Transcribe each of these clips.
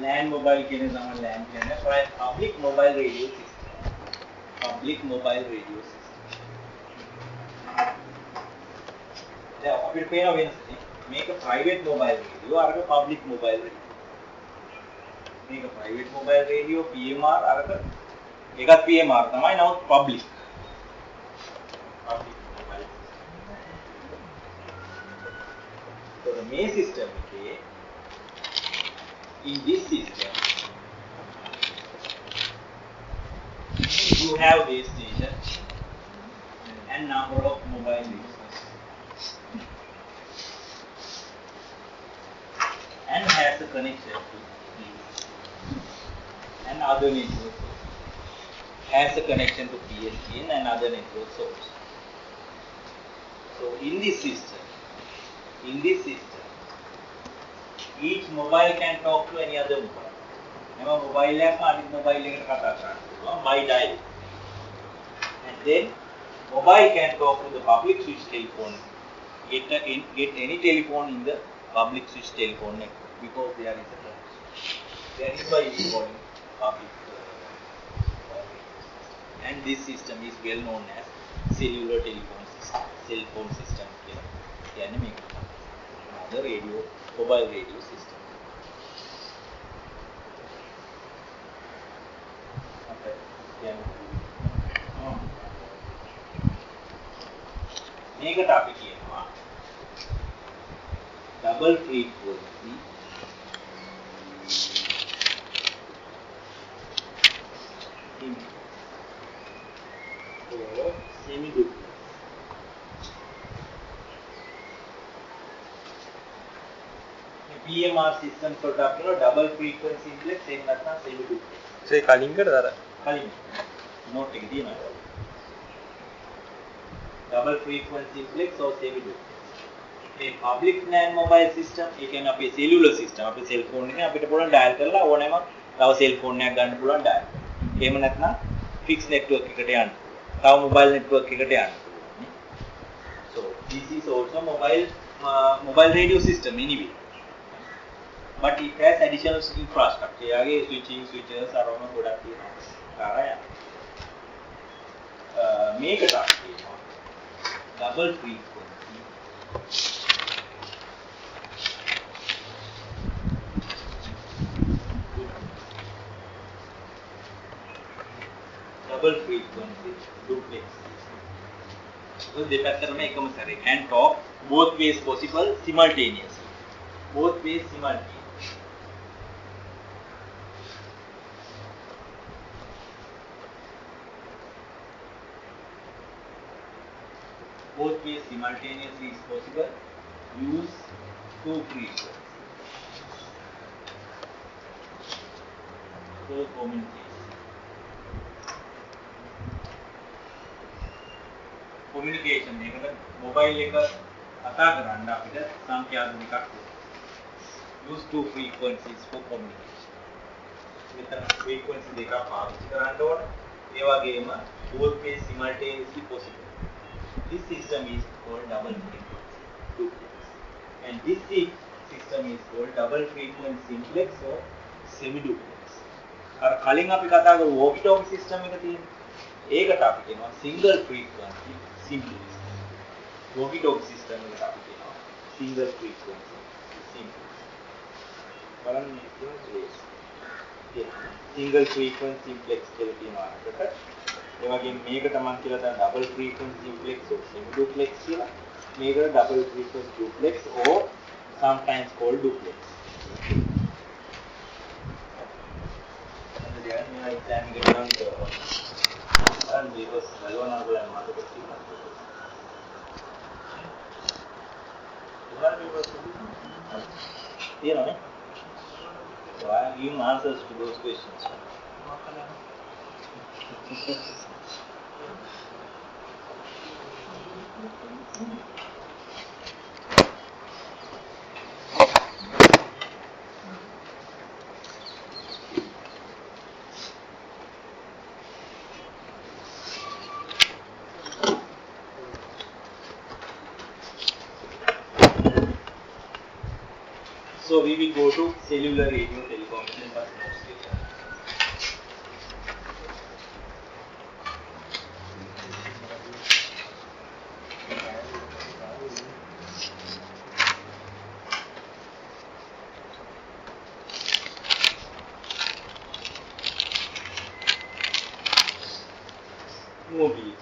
Land mobile කියන තමයි ලෑන් කියන්නේ public mobile radio system. Public mobile radio system. දැන් අපිට පේන වෙනස මේක private mobile radio අරක public mobile radio. මේක private mobile radio PMR අරක ඒකත් PMR තමයි නමුත් public. Public mobile system. So the main system okay, in this system you have base station and number of mobile users and has a connection to and other network sources. Has a connection to PSTN and other network sources. So in this system, each mobile can talk to any other mobile. Now mobile එක අනිත් mobile එකට කතා කරන්න පුළුවන් by dial. And then mobile can talk to the public switch telephone. Get any telephone in the public switch telephone network because there is a connection. That is why we call it public. And this system is well known as cellular telephone system, cell phone system. The radio, mobile radio system. Okay. මේකට අපි කියනවා double frequency or semi duplex. PMR system වලට අපි කියනවා double frequency simplex එහෙම නැත්නම් semi duplex. ඒ කලින් කරලා කලින් note එකේ තියෙනවා. double frequency simplex or semi duplex. මේ public LAN mobile system ඒ කියන්නේ අපේ cellular system අපේ cell phone එකේ අපිට පුළුවන් dial කරලා ඕනෑම තව cell phone එකක් ගන්න පුළුවන් dial. එහෙම නැත්නම් fixed network එකට යන්න. තව mobile network එකට යන්න. So this is also mobile radio system anyway. But it has additional infrastructure. यागे switching switches around ගොඩක් තියෙනවා. කරා මේකට අපි double frequency duplex. So දෙපැත්තටම එකම සැරේ can talk both ways possible simultaneously. Both ways simultaneously. Both ways simultaneously is possible. Use two frequencies. So communication එකට mobile එක කතා කරන්න අපිට සංඛ්‍යා දෙකක් use two frequencies for communication. මෙතන frequency දෙකක් පාවිච්චි කරන්න ඕන. ඒ වගේම both ways simultaneously possible. This system is called double frequency duplex. And this system is called double frequency simplex or semi duplex. අර කලින් අපි කතා කරපු walkie talkie system එක තියෙනවා. ඒකට අපි කියනවා single frequency simplex. walkie talkie system එකට අපි කියනවා single frequency simplex. බලන්න මේක single frequency simplex කියලා කියනවා අපිට. ඒ වගේම මේකට මම කියලා දැන් double frequency simplex or semi duplex කියලා. මේකට double frequency duplex or sometimes called duplex. දැන් මේ exam එකට නම් දැන් මේක බලවනා බලන්න මතක තියෙනවා. තියෙනවනේ. So I am giving answers to those questions. So So we will go to cellular radio telecommunication personal station. Mobile.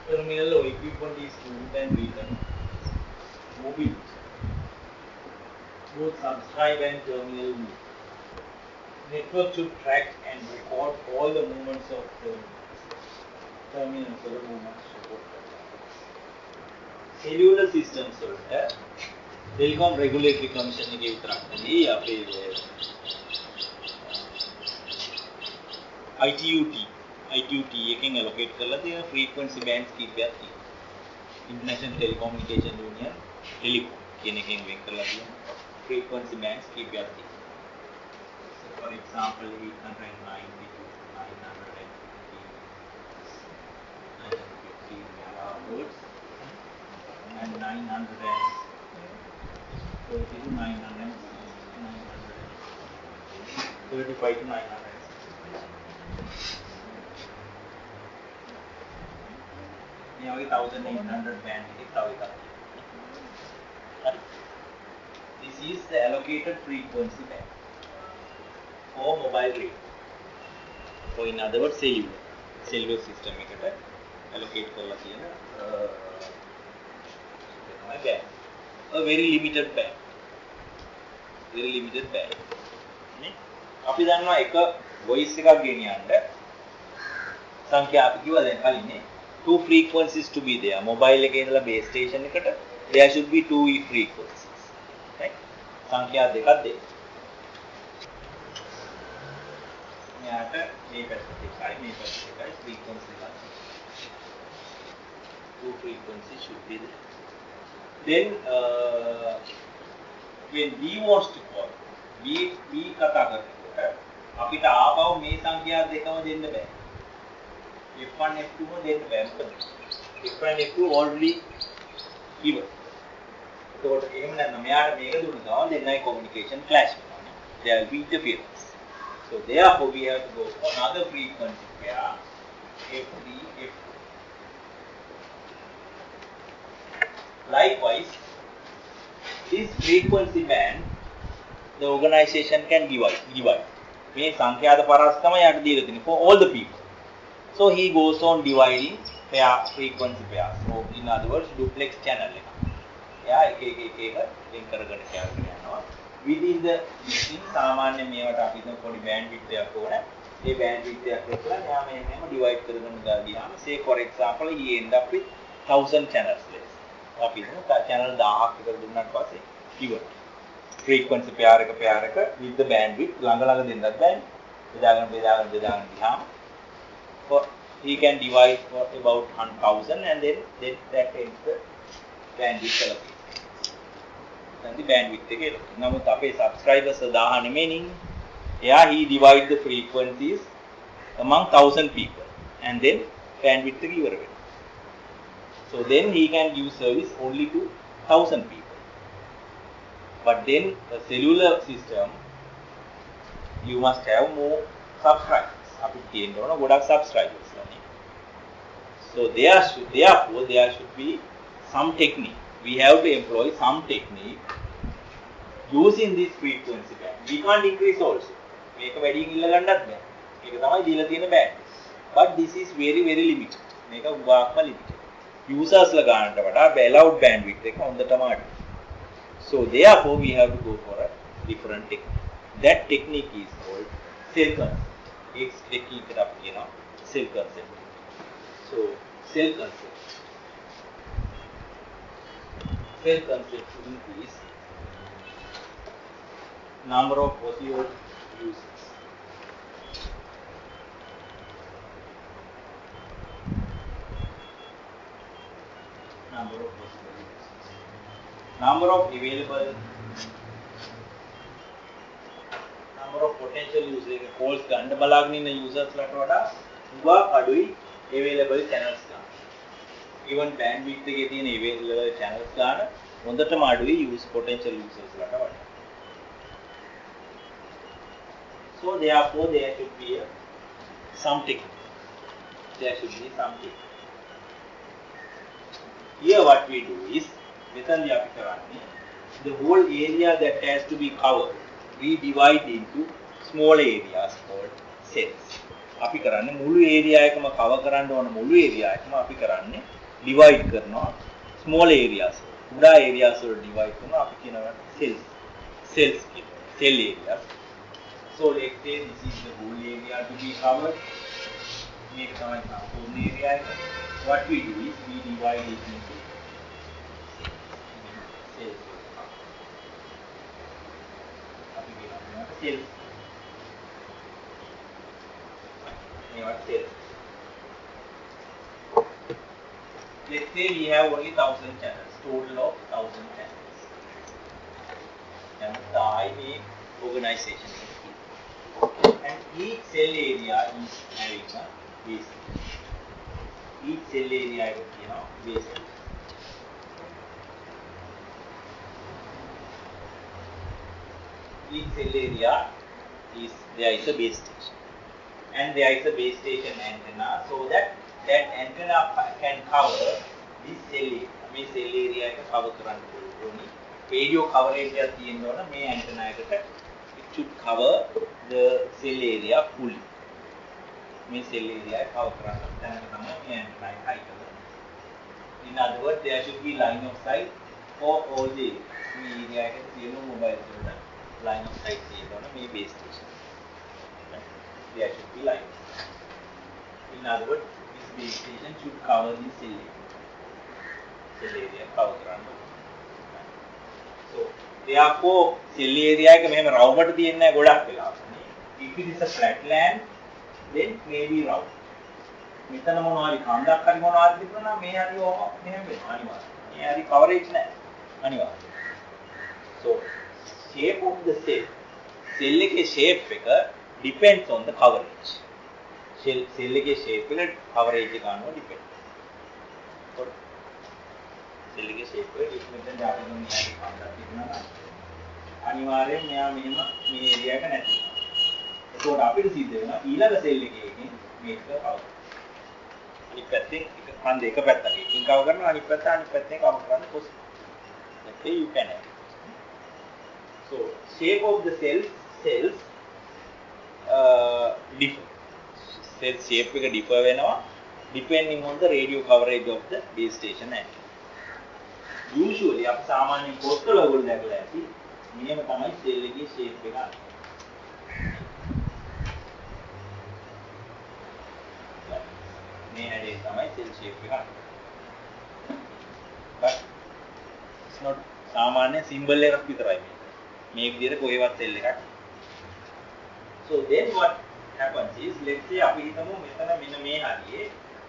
Terminal or equipment is moved and returned. Mobile. Both subscribe and terminal move. Network should track and record all the movements of the terminals or the movements. Cellular systems Telecom Regulatory Commission එකේ විතරක් නෙවෙයි අපේ ITUT එකෙන් allocate කරලා තියෙන frequency bands කීපයක් තියෙනවා. International Telecommunication Union Telecom කියන එකෙන් වෙන් කරලා තියෙන frequency bands කීපයක් තියෙනවා. So for example 890 to 950 megahertz and 930 to 935 to 900. Now 1800 band This is the allocated frequency band for mobile radio. So in other words, cellular system eකට allocate කරලා තියෙන band. A very limited band. අපි දන්නවා එක voice එකක් ගෙනියන්න සංඛ්‍යා අපි කිව්වා දැන් කලින් two frequencies to be there. Mobile එකේ ඉඳලා base station එකට there should be two frequencies. Right? සංඛ්‍යා දෙකක් දෙන්න. මෙයාට මේ පැත්තට එකයි මේ පැත්තට එකයි frequency එකක්. Two frequencies should be there. Then when we wants to call we කතා කරනකොට අපිට ආපහු මේ සංඛ්‍යා දෙකම දෙන්න බෑ. F1 F2 දෙන්න බෑ. මොකද F1 F2 already given. එතකොට එහෙම නැත්නම් මෙයාට මේක දුන්න ගමන් දෙන්නයි communication clash වෙනවා. There will be interference. So therefore we have to go for another frequency pair F3 F2. Likewise, this frequency band the organization can divide. මේ සංඛ්‍යාත පරාස්කම යට දීලා තියෙනවා for all the people. So he goes on dividing frequency pairs. So in other words, duplex channel එක. එයා එක link කරගෙන යනවා. Within the machine සාමාන්‍ය මේවට අපි හිතමු පොඩි bandwidth එකක් ඕන. ඒ bandwidth එකක් එක්කලා එයා මේකම divide කරගෙන ගියාම say for example he end up with 1000 channels. අපි හිතමු channel 1000ක් විතර දුන්නාට පස්සේ given frequency pair එක with the bandwidth ළඟ දෙන්නත් බෑනේ. බෙදාගෙන ගියාම he can divide for about 1000 and then that ends the bandwidth allocation. Then the bandwidth එක එනවා. නමුත් අපේ subscribers 1000 නෙමෙයි. Yeah, he divide the frequencies among 1000 people and then bandwidth එක ඉවර වෙනවා. So then he can give service only to 1000 people. But then a cellular system, you must have more subscribers. අපි තියෙන්න ඕන ගොඩක් subscribers ලානේ. So therefore there should be some technique. We have to employ some technique using this frequency band. We can't increase also. මේක වැඩියෙන් ඉල්ල ගන්නත් බෑ. මේක තමයි දීලා තියෙන band. But this is very limited. මේක උගාක්ම limited. Users ලා ගන්නට වඩා allowed bandwidth එක හොඳටම අඩුයි. So therefore we have to go for a different technique. That technique is called cell concept. Ek technique එක අපි කියනවා cell concept. So cell concept increase number of possible users. Number of available, number of potential users, calls ගන්න බලාගෙන ඉන්න users ලට වඩා උගා අඩුයි available channels ගන්න. Even bandwidth එකේ තියෙන available channels ගන්න හොඳටම අඩුයි use potential users ලට වඩා. So therefore there should be something. There should be something. Here what we do is මෙතනදී අපි කරන්නේ the whole area that has to be covered we divide into small areas called cells. අපි කරන්නේ මුළු area එකම cover කරන්න ඕන මුළු area එකම අපි කරන්නේ divide කරනවා small areas. කුඩා areas වල divide කරනවා අපි කියනවා cells කියනවා. Cell areas. So let's say this is the whole area to be covered. මේක තමයි සම්පූර්ණ area එක. What we do is we divide it into cells. අපි කියනවා cells. මේවා cells. Let's say we have only 1000 channels, total of 1000 channels. And the organization. And each cell area is having a base. Each cell area is, base. Each cell area is, there is a base station. And there is a base station antenna, so that antenna can cover this cell area. මේ cell area එක cover කරන්න පුළුවන්. Radio coverage එකක් තියෙනවනම් මේ antenna එකට it should cover the cell area fully. මේ cell area එක cover කරන්න තැනක තමයි මේ antenna එක high කරන්නේ. In other words, there should be line of sight for all the මේ area එකේ තියෙන mobile වල line of sight තියෙනවනම් මේ base station. There should be line. In other words, this base station should cover the cell area. Cell area cover කරන්න. So therefore cell area එක මෙහෙම රවුමට තියෙන්නේ නැහැ ගොඩක් වෙලාවට. If it is a flat land, then maybe round. මෙතන මොනවාරි කන්දක් හරි මොනවාරි තිබුණා නම් මේ හරි ඔහම මෙහෙම වෙනවා අනිවාර්යයෙන්. මේ හරි coverage නැහැ අනිවාර්යයෙන්. So shape of the cell එකේ shape එක depends on the coverage. Cell එකේ shape එක coverage එක අනුව depend. Cell එකේ shape එක different අපි මේ හරි කන්දක් තිබුණා නම් අනිවාර්යයෙන් මෙයා මෙහෙම මේ area එක නැති වෙනවා. ඒකෝට අපිට සිද්ධ වෙනවා ඊළඟ cell එකකින් මේක cover. අනිත් පැත්තෙන් එක කන්ද එක පැත්තකින් cover කරනවා අනිත් පැත්තෙන් cover කරන්න possible. Let's say you can have. So shape of the cells differ. Cell shape එක differ වෙනවා depending on the radio coverage of the base station antenna. Usually අපි සාමාන්‍යයෙන් පොත්වල ඔයගොල්ලෝ දැකලා ඇති මෙහෙම තමයි cell එකේ shape එක. මේ හැඩේ තමයි cell shape එක. But it's not සාමාන්‍ය symbol එකක් විතරයි මේක. මේ විදිහට කොහෙවත් cell එකක්. So then what happens is, let's say අපි හිතමු මෙතන මෙන්න මේ හරියේ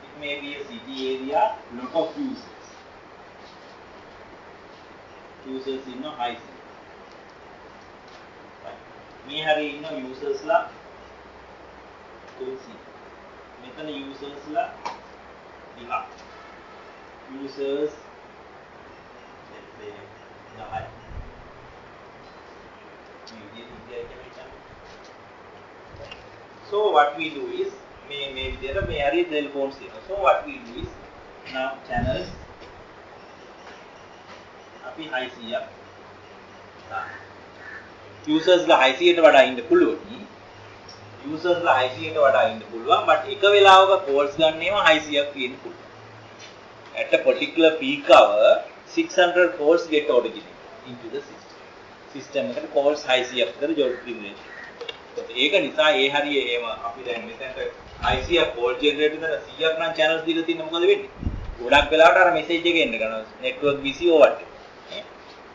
it may be a city area, lot of users in a high city. මේ හරියේ ඉන්න users ලා 200. මෙතන users ලා 10. users let's say 10. So what we do is maybe there are many cell phones here. So what we do is now channels අපි high C එක users ලා high C එකට වඩා ඉන්න පුළුවන්. users ලා high C එකට වඩා ඉන්න පුළුවන්. but එක වෙලාවක calls ගන්න ඒවා high C එකක් තියෙන්න පුළුවන්. At a particular peak hour 600 calls get originated into the system. System එකට calls high C එකකට generate. ඒක නිසා ඒ හරිය එහෙම අපි දැන් මෙතනට IC call generator කරන 100ක් නම් channels දීලා තියෙන මොකද වෙන්නේ? ගොඩක් වෙලාවට අර message එක එන්න ගන්නවා network busy or what.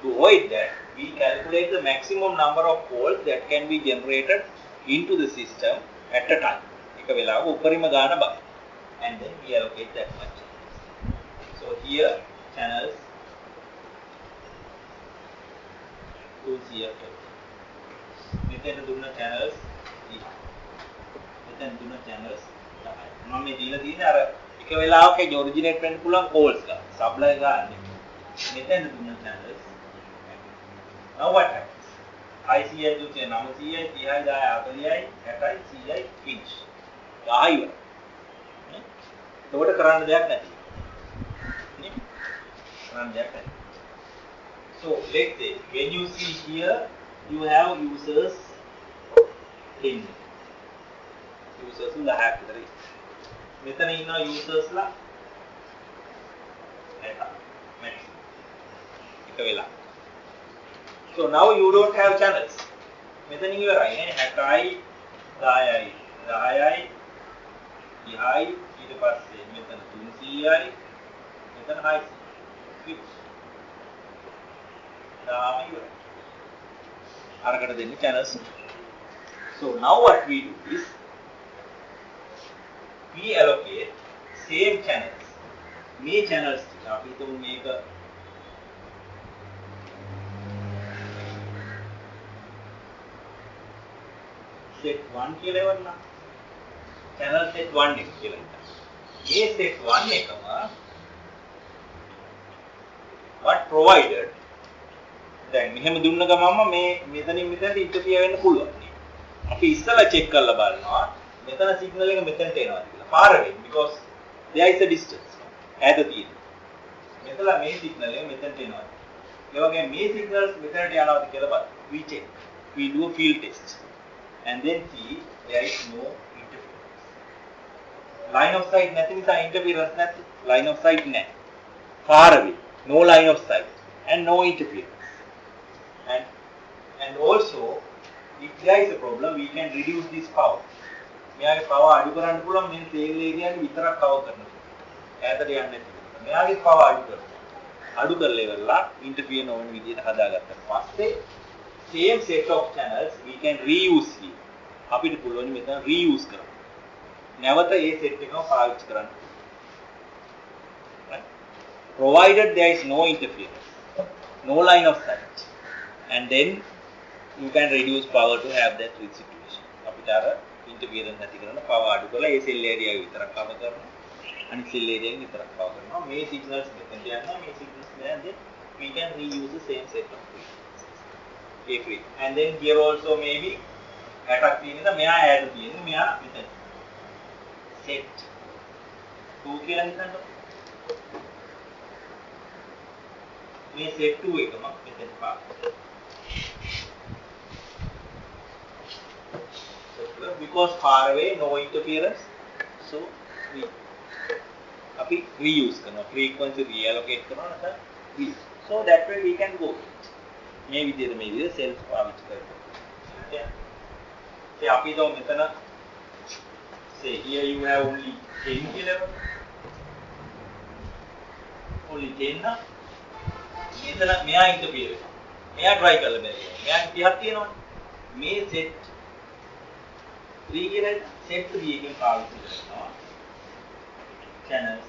To avoid that, we calculate the maximum number of calls that can be generated into the system at a time. එක වෙලාවක උපරිම ගාන බල. And then we allocate that much. So here channels 200. මෙතන දුන්න channels 30. මෙතන දුන්න channels 10. මම මේ දීලා තියෙන්නේ අර එක වෙලාවක ඔරිජිනේට් වෙන්න පුළුවන් calls ගන්න. සබ්ලයි ගන්න. මෙතෙන් දුන්න channels. Now what happens? ICI දුන්නේ 900යි 30යි 10යි 40යි 60යි 100යි finish. 10 ඉවරයි. නේ? එතකොට කරන්න දෙයක් නැති. නේ? කරන්න දෙයක් නැති. So let's say when you see here you have users in users in the hack there. මෙතන ඉන්න users ලා maximum එක වෙලා. So now you don't have channels. මෙතන ඉවරයි නේ 60යි 10යි 10යි 30යි ඊට පස්සේ මෙතන 300යි මෙතන 600යි. දාම ඉවරයි. අරකට දෙන්නේ channels. So now what we do is we allocate same channels. මේ channels අපි හිතමු මේක set 1 කියලා එවන්න. channel set 1 එක කියලා හිතන්න. මේ set 1 එකම what provided දැන් මෙහෙම දුන්න ගමන්ම මේ මෙතනින් මෙතනට ඉන්ටර්ෆියර් වෙන්න පුළුවන්. අපි ඉස්සලා චෙක් කරලා බලනවා මෙතන සිග්නල් එක මෙතනට එනවාද කියලා. far away because there is a distance. ඈත තියෙනවා. මෙතන මේ සිග්නල් එක මෙතනට එනවා. ඒ වගේම මේ සිග්නල්ස් මෙතනට යනවාද කියලා බලන්න. we check. We do a field test. And then see there is no interference. Line of sight නැති නිසා interference නැති. Line of sight නැහැ. Far away. No line of sight. And no interference. And also if there is a problem we can reduce this power. මෙයාගේ power අඩු කරන්න පුළුවන් මේ sale area එක විතරක් cover කරනවා. ඈතට යන්නේ නැති. මෙයාගේ power අඩු කරනවා. අඩු කරලා ඉවරලා interfere නොවන විදිහට හදාගත්තා. පස්සේ same set of channels we can reuse here. අපිට පුළුවන් මෙතන reuse කරන්න. නැවත ඒ set එකම පාවිච්චි කරන්න. Right? Provided there is no interference, no line of sight, and then you can reduce power to have that switch situation. අපිට අර interference නැති කරන power අඩු කරලා ඒ cell area එක විතරක් cover කරනවා. අනිත් cell area එක විතරක් cover කරනවා. මේ signals මෙතෙන්ට යනවා. මේ signals there, and then we can reuse the same set of frequencies. Okay, free. And then here also maybe attack තියෙනවා. මෙයා add තියෙනවා. මෙයා මෙතන set 2 කියලා හිතන්න. මේ set 2 එකම මෙතන පාවිච්චි because far away no interference, so we reuse කරනවා frequency reallocate කරනවා නැත්නම් reuse. So that way we can go මේ විදිහට cells පාවිච්චි කරනවා. say අපි දෝ මෙතන say here you have only 10 කියලා only 10 නා මෙතන මෙයා interfere වෙනවා. මෙයා try කරලා බැලුවා. මෙයා 30ක් තියෙනවනේ. මේ set 3 කියලා set 3 එකෙන් පාවිච්චි කරනවා channels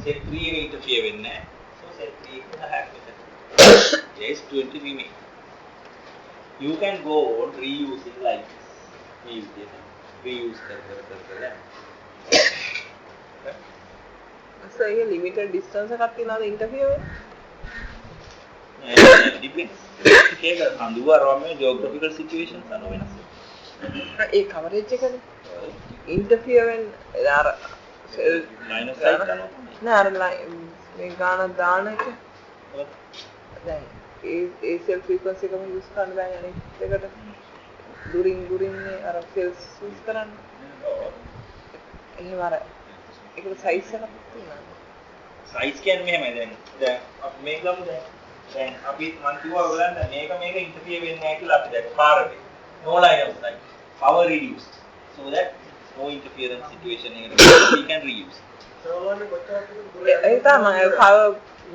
set 3 එක interfere වෙන්නේ නැහැ. So set 3 එක hack method. There is 20 remain. You can go on reusing like this. මේ විදිහට reuse කර So ये limited distance එකක් තියනවාද interfere වෙන්නේ? depends. ඒක අඳුරවම geographical situations අනුව වෙනස්. ඒ coverage එකනේ. interfere වෙන්නේ අර line of sight අනුව. නෑ අර මේ ගාන දාන එක. දැන් ඒ cell frequency එකම use කරන්න බෑ අනිත් එකට. දුරින් නේ අර cells use කරන්න. එහෙම අර ඒකට size එකක් තියෙනවා. size කියන්නේ මෙහෙමයි දැන් අපි මේක ගමු දැන් අපි මන් කිව්වා ඔයගලන්ට මේක interfere වෙන්නේ නැහැ කියලා අපි දැන් far away. No line of sight. Power reduced. So that no interference situation එකට we can reuse. ඒ තමයි power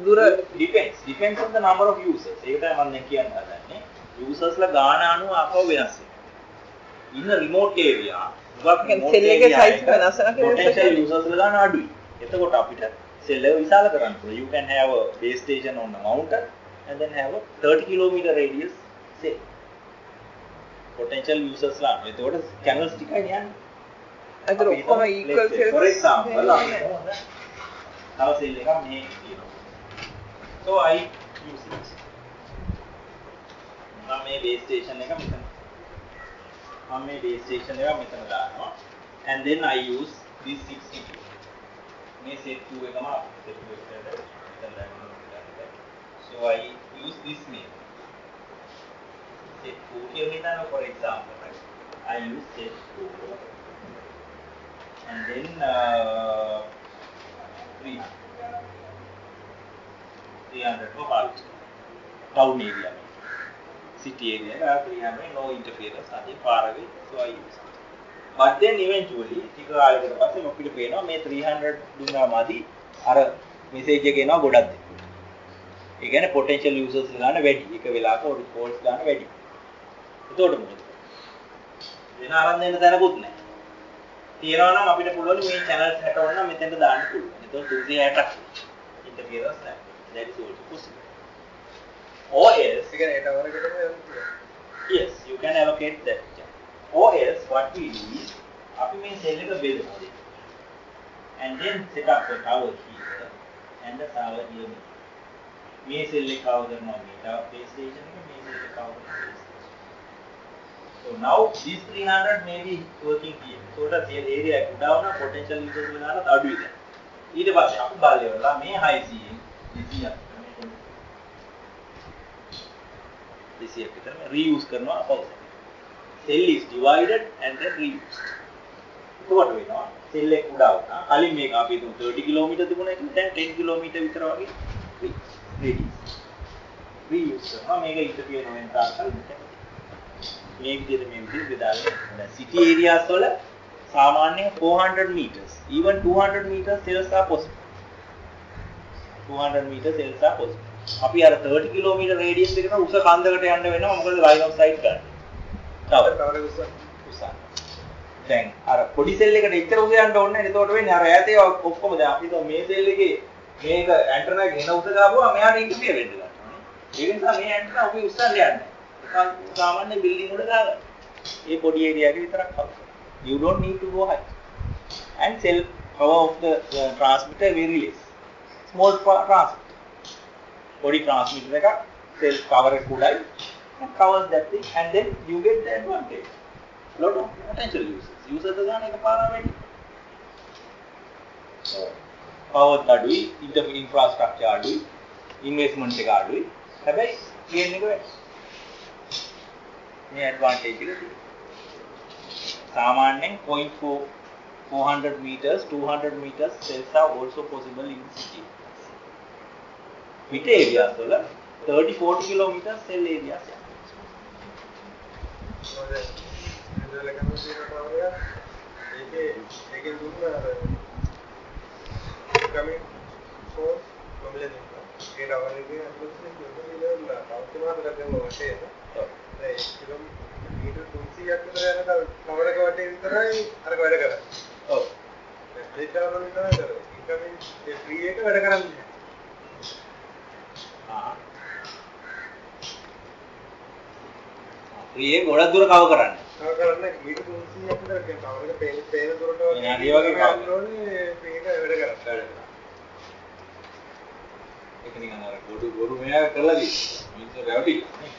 දුර depends on the number of users. ඒක තමයි මම කියන්න හදන්නේ. users ලා ගාන අනුව අපව වෙනස් වෙනවා. in a remote area cell එකේ size වෙනස් වෙනවා potential users ලා ගාන අඩුයි. එතකොට අපිට cell එක විශාල කරන්න පුළුවන්. You can have a base station on the mountain and then have a 30 kilometer radius cell. Potential users ලා. එතකොට channels ටිකයි යන්නේ. අතර ඔක්කොම equal cells. For example, තව සෙල් එකක් මේ තියෙනවා. So I use it. මම මේ බේස් ස්ටේෂන් එක මෙතන දානවා. And then I use this 62. මේ set 2 එකම set 2 එකට මෙතන දානවා. So I use this name. Set 2 here හිතන්න for example, right? I use set 2 and then 300 for bulk town area, city area 300, no interference, nothing far away, so I use it. But then eventually ටික කාලයකට පස්සේ අපිට පේනවා මේ 300 දුන්නාම අදී අර message එක එනවා ගොඩක් දෙන්න. ඒ කියන්නේ potential users ගන්න වැඩි. එක වෙලාවක calls ගන්න වැඩි. එතකොට මොකද? වෙන ආරම්භ දෙන්න තැනකුත් නැහැ. තියනවා නම් අපිට පුළුවන් මේ channels 60 නම් මෙතෙන්ට දාන්න පුළුවන්. එතකොට 260ක් interference නැහැ. That is also possible. Or else, yes, you can allocate that. Or else, what we do is, we may select a bill and then set up the tower here and the tower here. May select tower base station, may select tower base station. So now this 300 may be working here. So the area down potential users will not do that. ඊට පස්සේ අපි බලලා මේ high CM this here විතර reuse කරනවා අපව. Cell is divided and then reused. එතකොට වෙනවා cell එක උඩා වුණා. කලින් මේක අපි 30 km තිබුණා කියලා දැන් 10 km විතර වගේ radius. reuse කරනවා. මේක interfere නොවෙන තාක්කල් මේ විදිහට බෙදාගෙන city areas වල සාමාන්‍යයෙන් 400 meters, even 200 meters cells are possible. 200 meters cells are possible. අපි අර 30 km radius එකක උස කන්දකට යන්න වෙනවා මොකද line of sight ගන්න. tower උස. දැන් අර පොඩි සෙල් එකට එච්චර උස යන්න ඕනේ නැහැ. එතකොට වෙන්නේ අර ඈතේ ඔක්කොම දැන් අපි හිතමු මේ සෙල් එකේ මේක ඇන්ටනා එක එන උස ගාපුවා මෙයාට ඉන්ටර්ෆියර් වෙන්න ගන්නවා. ඒ නිසා මේ ඇන්ටනා අපි උස්සන්න යන්නේ නැහැ. සාමාන්‍ය බිල්ඩින් වල දාගන්න. මේ පොඩි ඒරියා එකේ විතරක් කවුද. You don't need to go high. And cell power of the transmitter very less. Small transmitter. Body transmitter එක cell power එක උඩයි and covers that thing and then you get the advantage. Lot of potential users. Users ගන්න එක පාර වැඩි. So power අඩුයි, infrastructure අඩුයි, investment එක අඩුයි. හැබැයි gain එක වැඩි. මේ advantage එක තියෙනවා. සාමාන්‍යයෙන් 400 meters, 200 meters cells are also possible in the city. Mid areas වල 30-40 kilometers cell areas. ඒ ගොඩක් දුර කව කරන්නේ. කව කරන්නේ මීටර් 300ක් විතර කියන කවර එක පේන දුරට වගේ වගේ කවන්න ඕනේ මේක වැඩ කරලා. ඒක නිකන් අර ගොඩු මෙයා කරලා දී. මිනිස්සු රැවටිලා.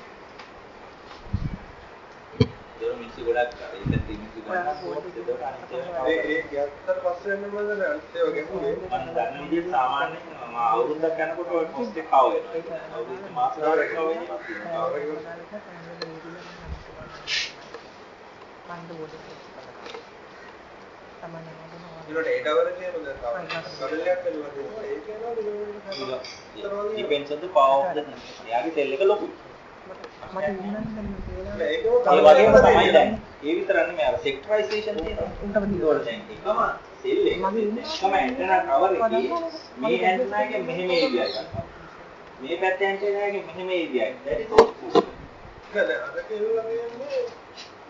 දොර මිනිස්සු ගොඩක් කරා. ඒක මිනිස්සු ගන්න පොඩි දෙයක් අනිත් ඒ ගැත්තර පස්සේ එන්න මොකද අනිත් ඒවා ගැහුවේ. මම දන්න විදිහට සාමාන්‍යයෙන් මම අවුරුද්දක් යනකොට ඔය පොස්ට් එක කව වෙනවා. අවුරුදු මාස ගානක් කව වෙනවා. Depends on the power of the එයාගේ සෙල් එක ලොකුයි. ඒ වගේම තමයි දැන් ඒ විතරක් නෙමෙයි අර සෙක්ටරයිසේෂන් තියෙනවා. ඒකවල දැන් එකම සෙල් එක එකම ඇන්ටනා කවර් එකේ මේ ඇන්ටනා එකේ මෙහෙම ඒරියා එකක්. මේ පැත්තේ ඇන්ටනා එකේ මෙහෙම ඒරියා එකක්. that is all. නේද? අර කෙල්ලලා කියන්නේ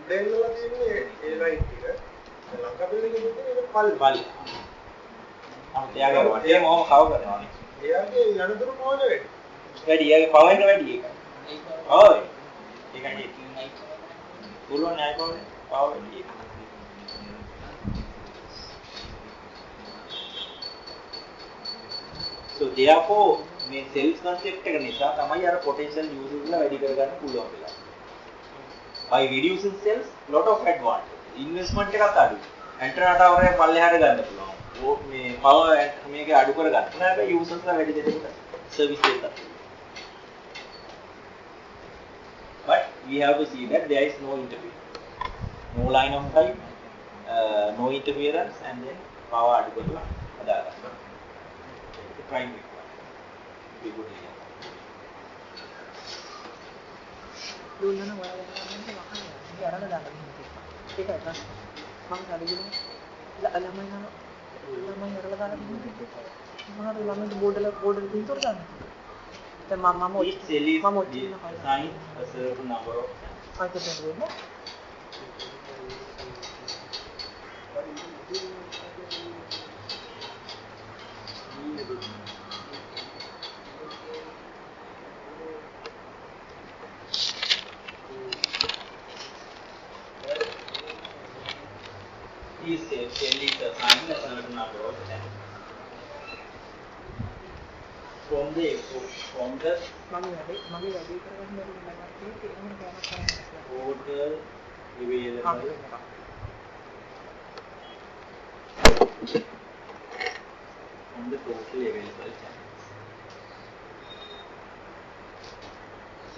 දෙන්නලා තියෙන්නේ ඒ ලයිට් එක. ලංකා බිල්ඩින් එකේ තියෙන පල්ලි. අපිට යාගේ වටේ මොහොම කව කරනවානේ. එයාගේ යනතුරු මොහොන වැඩි. වැඩි යාගේ පවර් එක වැඩි ඒක. ඔය. ඒකයි පුළුවන් නෑ පවර් වැඩි. So therefore මේ sales concept එක නිසා තමයි අර potential users ලා වැඩි කරගන්න පුළුවන් වෙලා. By reducing sales, lot of advantage. Investment එකත් අඩුයි. antenna tower එක පල්ලෙහාට ගන්න පුළුවන්. මේ power මේක අඩු කර ගන්න. හැබැයි users ලා වැඩි දෙනෙකුට service දෙන්න. But we have to see that there is no interference. No line of sight, no interference, and then power අඩු කරලා හදා ගන්න. The prime requirement. We would here. dulu na wala na naman sa makanya. Hindi ara na dapat hindi. Teka ka. Mang sabi ko alamay na alamay ara lagana hindi. Mga alamay na border dito rin. Then mama mo. Each cell is assigned a certain number of channels. Ay ko din mo. Each cell is assigned a certain number of channels. From the Mami lagi kerana dari mana sih ini kena total available from the total available channels.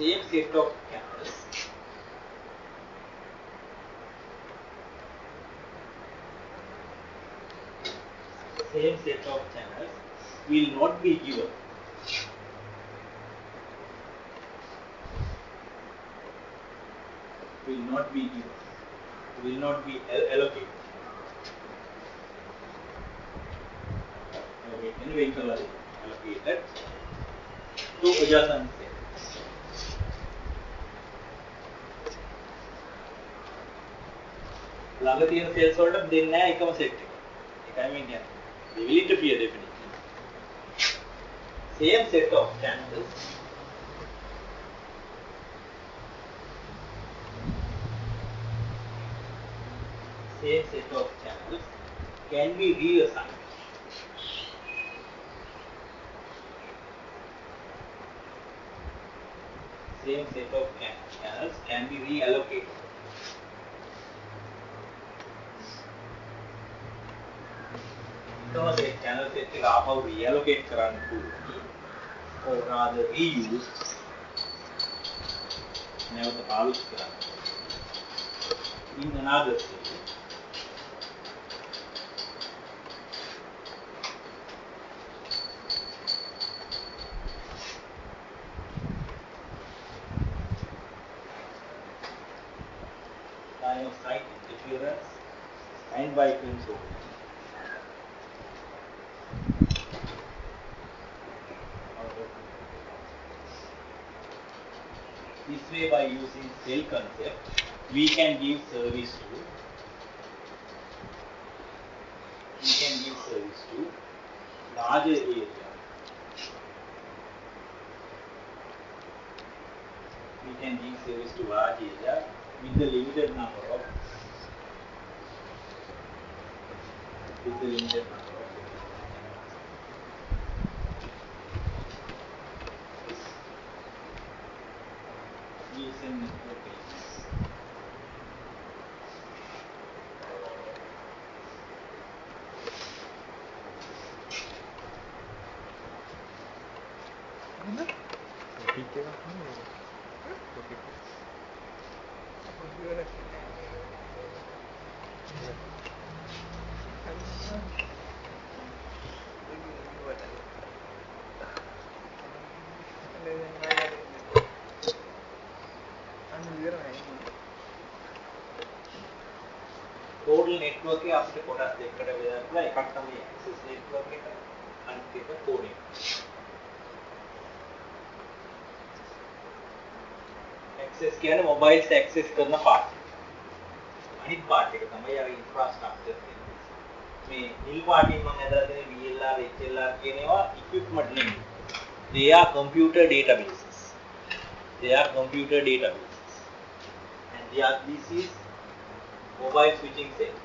Same set of channels will not be given. Will not be allocated. Allocated to adjacent cells. ළඟ තියෙන cells වලට දෙන්නේ නැහැ එකම set එක. ඒකයි මේ කියන්නේ. They will interfere definitely. Same set of channels can be reassigned. Same set of channels can be reallocated. So channel set එක ආපහු reallocate කරන්න පුළුවන්. Or rather reuse. නැවත පාවිච්චි කරන්න. In another cell. Line of sight interference and by control. This way, by using cell concept, we can give service to larger area. We can give service to large area with the limited number of GSM network elements. Total network එක අපිට කොටස් දෙකකට බෙදලා එකක් තමයි access network එක අනිත් එක core network. access කියන්නේ mobiles access කරන part. අනිත් part එක තමයි අර infrastructure කියන්නේ. මේ නිල් පාටින් මම හදලා තියෙන VLR HLR කියන ඒවා equipment නෙමෙයි. They are computer databases. And this is mobile switching cell.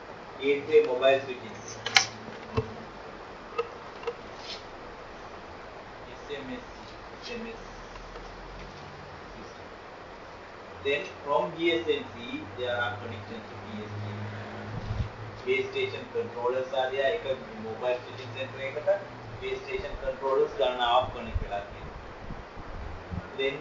Gateway mobile switching cell. SMS system. Then from GSMC there are connections to PST. Base station controllers are there. एक mobile switching center एकटा base station controllers गणनाවක් connect වෙලා තියෙනවා. Then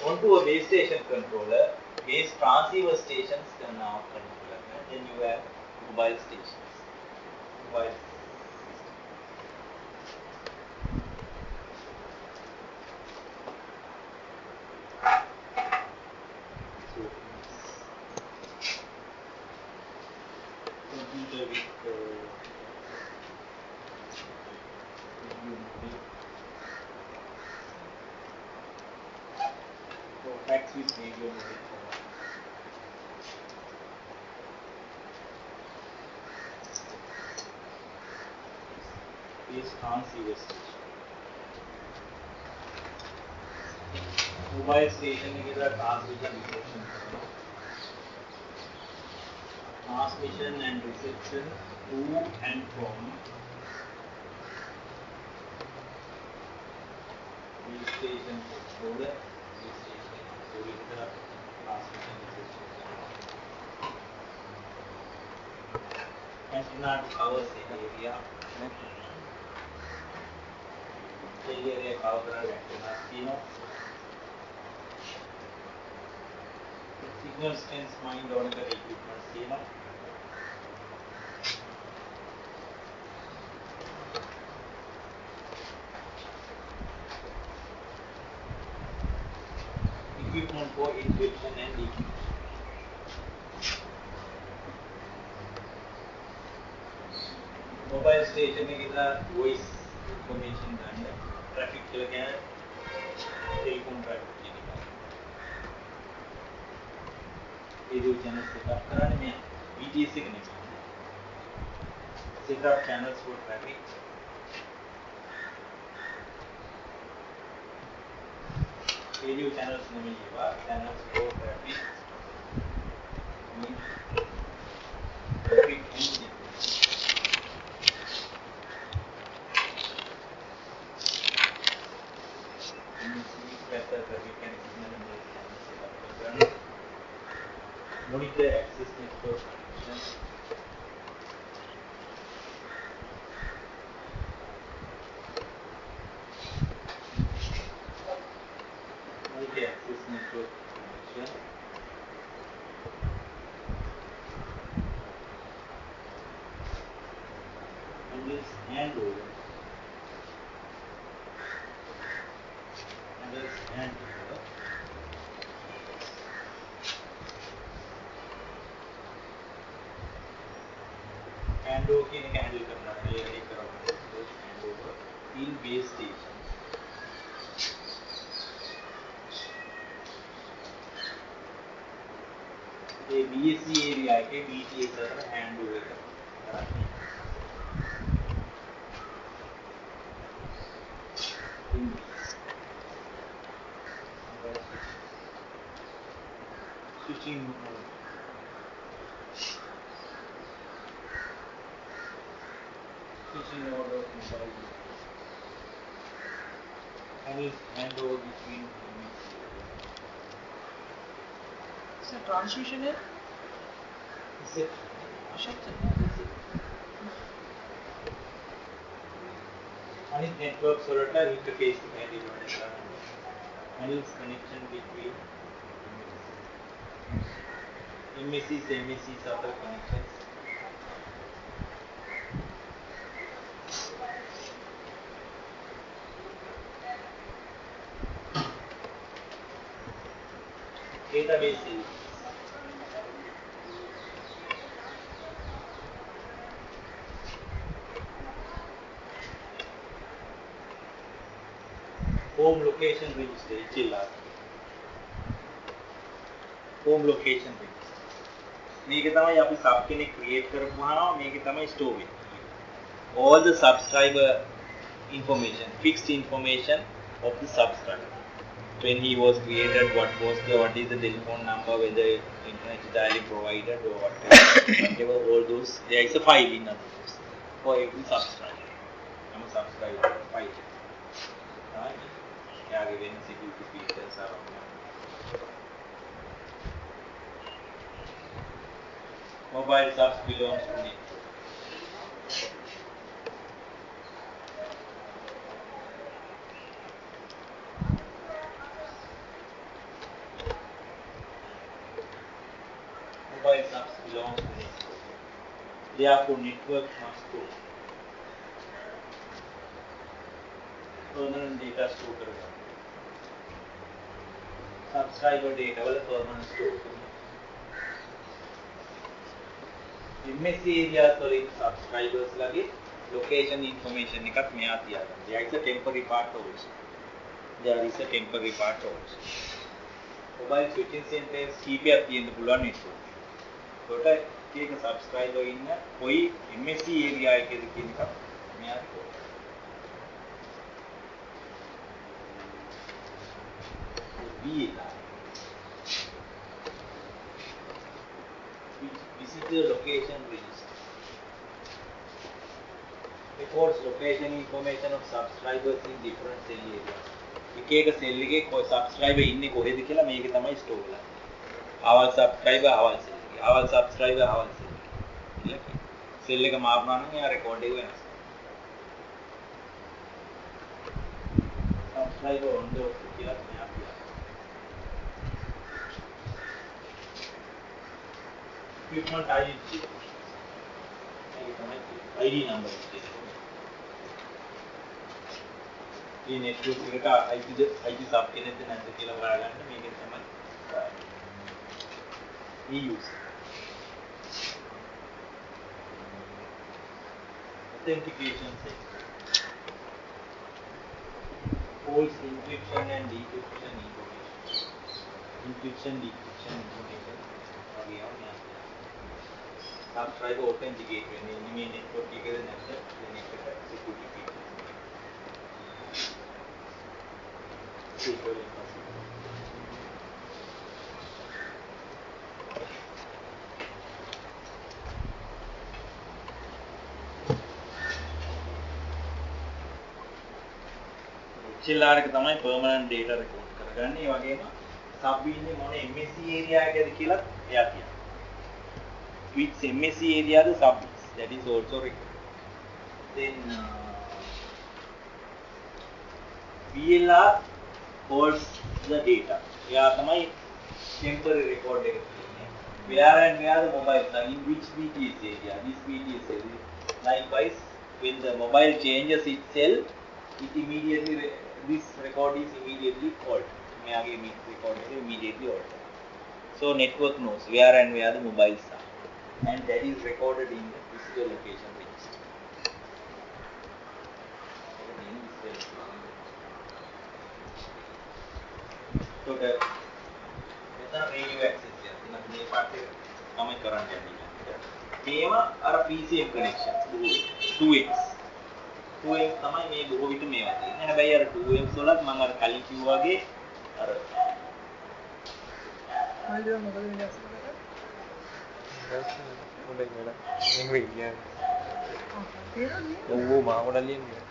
onto a base station controller, base transceiver stations गणनाවක් connect වෙලා තියෙනවා. Then you have mobile stations. Mobile computer with fax with radio modem. Base transceiver station. Mobile station is a transmission reception. Transmission and reception to and from base station controller. Base station. So it is a transmission reception. Antenna covers the area. The area cover antennas. Signal strength mind on the equipment. Equipment for encryption and decryption. Mobile station is a voice information and traffic telephone traffic. Radio channel setup कराने में BTS से connection. Set up channels for traffic. Radio channels में ये बात channels for traffic. Traffic and monitor access network connection. Monitor access network connection. Handles handover. Handles handover. Handover की नहीं handle करना है ये करना है handover in base station. ये BSC area के BTS का handover करना है. Switching order of mobile and is handover between So transmission is it and network sorta interface handles connection between MSCs other connections. Databases. Home location register. Home location register. මේක තමයි අපි sub කෙනෙක් create කරපුවාම මේක තමයි store වෙන්නේ. All the subscriber information, fixed information of the subscriber. When he was created, what is the telephone number, whether internet is directly provided or whatever, all those, there is a file in other words for every subscriber. I'm a subscriber file. Yeah, given security features around mobile subs belongs to network. Mobile subs belongs to network. Therefore, network must go. Permanent data store करगा. Subscriber data वाला permanent store. MSC area वලින් subscribers लगे location information එකක් මෙයා තියාගන්න. There is a temporary part also. Mobile switching centers කීපයක් තියෙන්න පුළුවන් network. ඒකට එක subscriber ඉන්න කොයි MSC area එකේද කියන එක මෙයා report. VLR. Visitor location register. Records location information of subscribers in different cell areas. එක cell එකේ කොයි subscriber ඉන්නේ කොහෙද කියලා මේක තමයි store කරන්නේ. අවල් subscriber අවල් cell එකේ. අවල් subscriber අවල් cell එකේ. කියලා කියනවා. cell එක මාරුනා නම් එයා record එක වෙනස් කරනවා. subscriber on the off කියලා මෙයා කියනවා. equipment identity. ID number. This network එක ID sub කෙනෙක්ද නැද්ද කියලා හොයාගන්න මේකෙන් තමයි e-user. Authentication system. Holds encryption and decryption information. Encryption, decryption information. Subscriber authenticate when enemy network එකද නැත්ද then එකට security features. XLR එක තමයි permanent data record කරගන්නේ. ඒ වගේම sub ඉන්නේ මොන MSC area එකද කියලා එයා කියනවා. Which MSC area the sub is, that is also recorded. Then VLR holds the data. එයා තමයි temporary record එක කියන්නේ. Where and where the mobile are in which BTS area, this BTS area. Likewise, when the mobile changes itself, it immediately this record is immediately altered. මෙයාගේ record එක immediately altered. So network knows where and where the mobiles are, and that is recorded in the physical location register. So the radio access එකක් තියෙනවා. මේ පාඩේ තමයි කරන්න යන්නේ. මේවා අර PCM connection 2x තමයි මේ බොහෝ විට මේවා තියෙන්නේ. හැබැයි අර 2x වලත් මම අර කලින් කිව්වා වගේ අර ආයෙත් මොකද වෙන්නේ අස්සකට? හොඳයි නේද? මේක කියන්නේ. තේරෙන්නේ? ඔව් මාවඩ ලියන්නේ.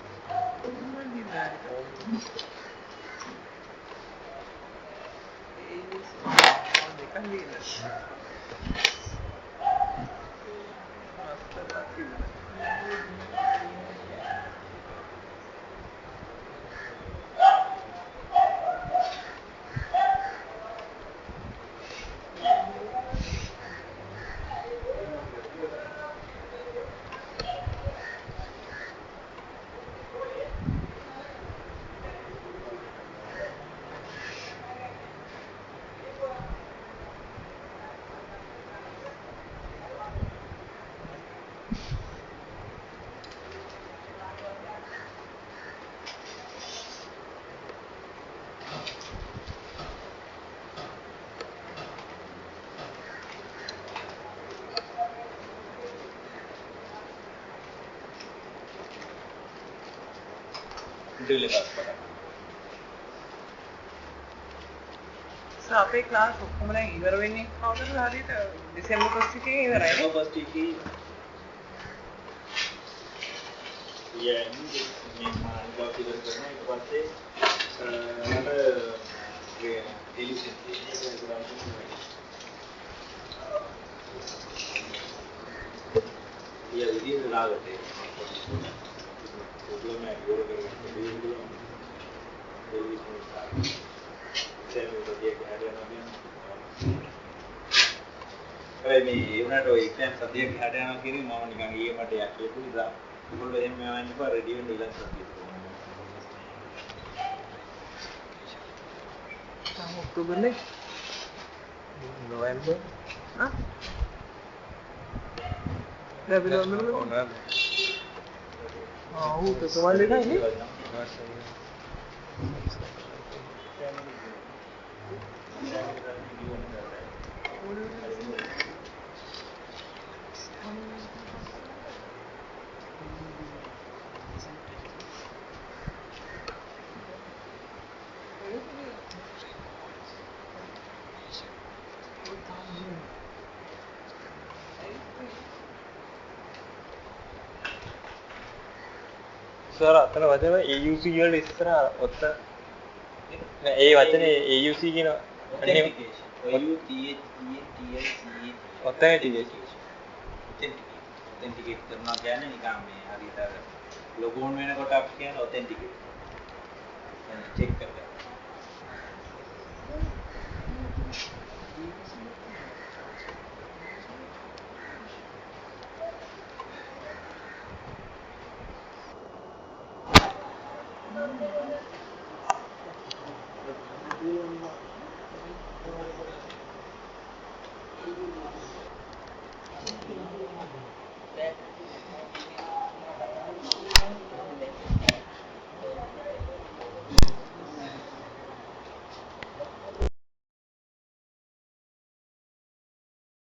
Deliver. අපේ ක්ලාස් ඔක්කොම දැන් ඉවර වෙන්නේ කවුරුද හරියට දෙසැම්බර් ෆස්ට් එකේ ඉවරයි. first එකේ යන්නේ මේ මානසික ඉවර කරන ඊට පස්සේ මට ටෙලිවිෂන් එකේ ඉතින් ලාගට ප්‍රොබ්ලම් එක ඉවර කරගන්න ටෙලිවිෂන් මේ උනාට ඔය එක්සෑම් සතියක් හැට යනවා කියන්නේ මම නිකන් ඊයේ මට යක් කියපු නිසා ඒගොල්ලෝ එහෙම යවන්න එපා රෙඩි වෙන්න ඊළඟ සතියේ. තාම ඔක්තෝබර්නේ නොවැම්බර් ආ නවැම්බර් ඔව් පෙබරවාරි එකයි නේ සර් අතන වචන AUC වල ඉස්සර ඔත්ත නෑ ඒ වචනේ AUC කියන ඔතෙන්ටිකේට් කරනවා කියන්නේ නිකන් මේ හරියට ලොගෝන් වෙනකොට අපි කියන්නේ ඔතෙන්ටිකේට්. يعني චෙක් කරලා